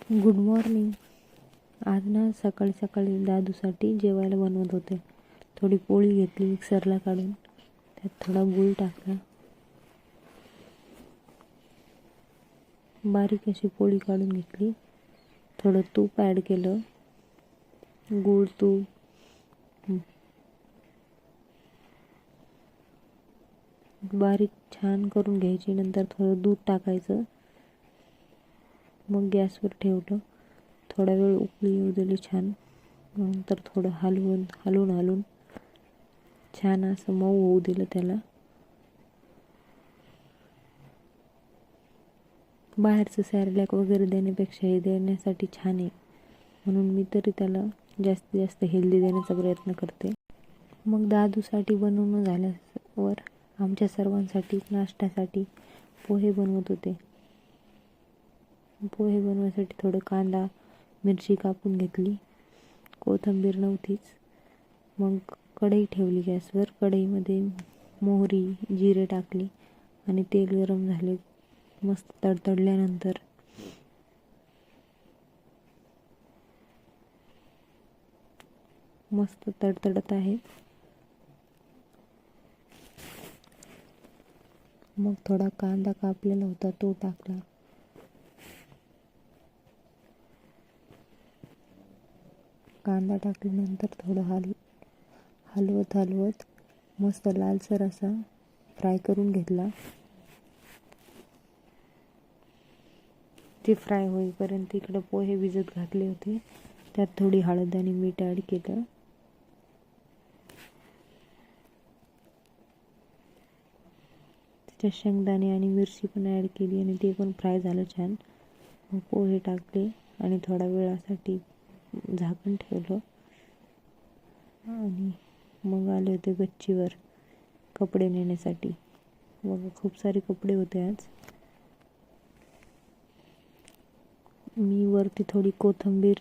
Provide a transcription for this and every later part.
Good morning. आज ना सकाळी सकाळी दादूसाठी जेवायला बनवत होते. थोडी पोळी घेतली मिक्सरला काढून, त्यात थोडा गूळ टाकला, बारीक अशी पोळी काढून घेतली, थोडं तूप ॲड केलं, गूळ तूप बारीक छान करून घ्यायची. नंतर थोडं दूध टाकायचं, मग गॅसवर ठेवलं, थोडा वेळ उकळी येऊ दिली छान. नंतर थोडं हलवून छान असं मऊ होऊ दिलं त्याला. बाहेरचं सॅरलॅक वगैरे देण्यापेक्षा हे देण्यासाठी छान आहे, म्हणून मी तरी त्याला जास्तीत जास्त हेल्दी देण्याचा प्रयत्न करते. मग दादूसाठी बनवणं झाल्यावर आमच्या सर्वांसाठी नाश्त्यासाठी पोहे बनवत होते. पोहे बनवायसाठी थोडं कांदा मिरची कापून घेतली, कोथिंबीर नव्हतीच. मग कढई ठेवली गॅसवर, कढईमध्ये मोहरी जिरे टाकली आणि तेल गरम झाले. मस्त तडतडल्यानंतर मस्त तडतडत आहे. मग थोडा कांदा कापलेला होता तो टाकला, कांदा टाकल्यानंतर थोडं हलवत मस्त लालसर असा फ्राय करून घेतला. ते फ्राय होईपर्यंत इकडं पोहे भिजत घातले होते, त्यात थोडी हळद आणि मीठ ॲड केलं. त्याच्यात शेंगदाणे आणि मिरची पण ॲड केली आणि ते पण फ्राय झालं छान. मग पोहे टाकले आणि थोडा वेळासाठी झाकण ठेवलं आणि मग आले होते गच्चीवर कपडे नेण्यासाठी. मग खूप सारे कपडे होते आज. मी वरती थोडी कोथिंबीर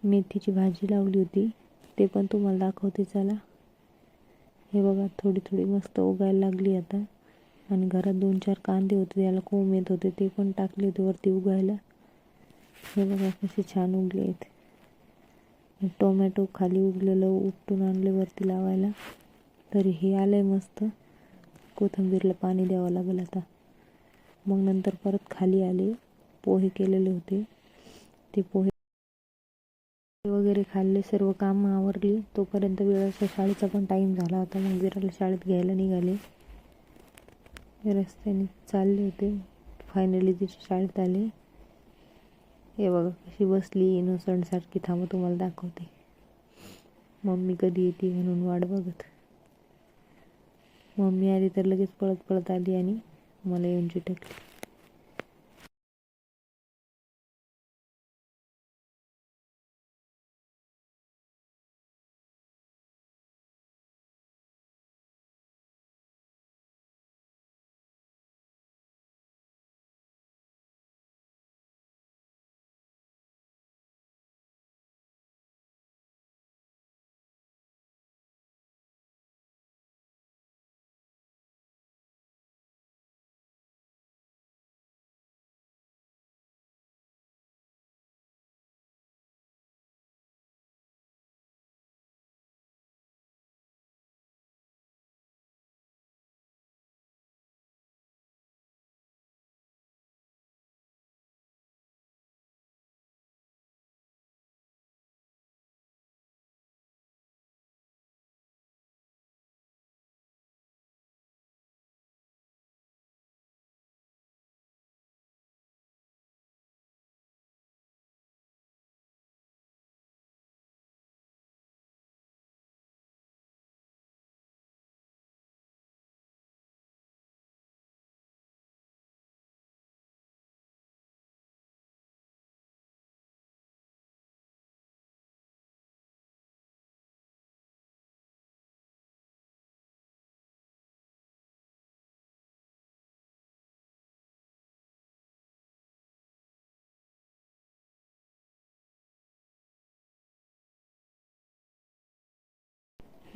मेथीची भाजी लावली होती, ते पण तुम्हाला दाखवते चला. हे बघा, थोडी थोडी मस्त उगायला लागली आता. आणि घरात 2-4 कांदे होते, त्याला कोंब येत होते, ते पण टाकले होते वरती उगायला. हे बघा कसे छान उगले आहेत. टोमॅटो खाली उगलेलं उपटून आणले वरती लावायला, तरी हे आलंय मस्त. कोथिंबीरला पाणी द्यावं लागेल आता. मग नंतर परत खाली आले, पोहे केलेले होते, ते पोहे वगैरे खाल्ले, सर्व कामं आवरली. तोपर्यंत वेळेचा शाळेचा पण टाईम झाला होता. मग विराला शाळेत घ्यायला निघाले. रस्त्याने चालले होते, फायनली तिच्या शाळेत आले. हे बघा कशी बसली इनोसंटसारखी. थांबा तुम्हाला दाखवते. मम्मी कधी येते म्हणून वाट बघत. मम्मी आली तर लगेच पळत पळत आली आणि मला येऊन चिटकली.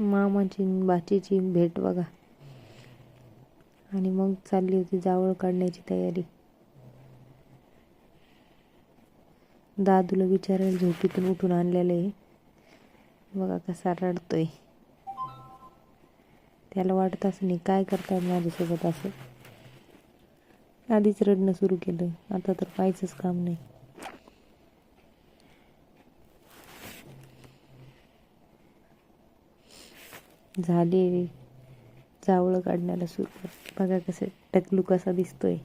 मामाची बाचीची भेट बघा. आणि मग चालली होती जावळ काढण्याची तयारी. दादूला विचारायला झोपेतून उठून आणलेलं आहे. बघा कसा रडतोय. त्याला वाटत असं नाही काय करतात माझ्यासोबत असं. आधीच रडणं सुरू केलं, आता तर पाहायचंच काम नाही. झाले जावळं काढण्याला सुरुवात. बघा कसं टकलू कसा दिसतोय.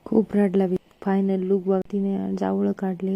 खूप रडला. फायनल लुक बघ, तिने जावळं काढले.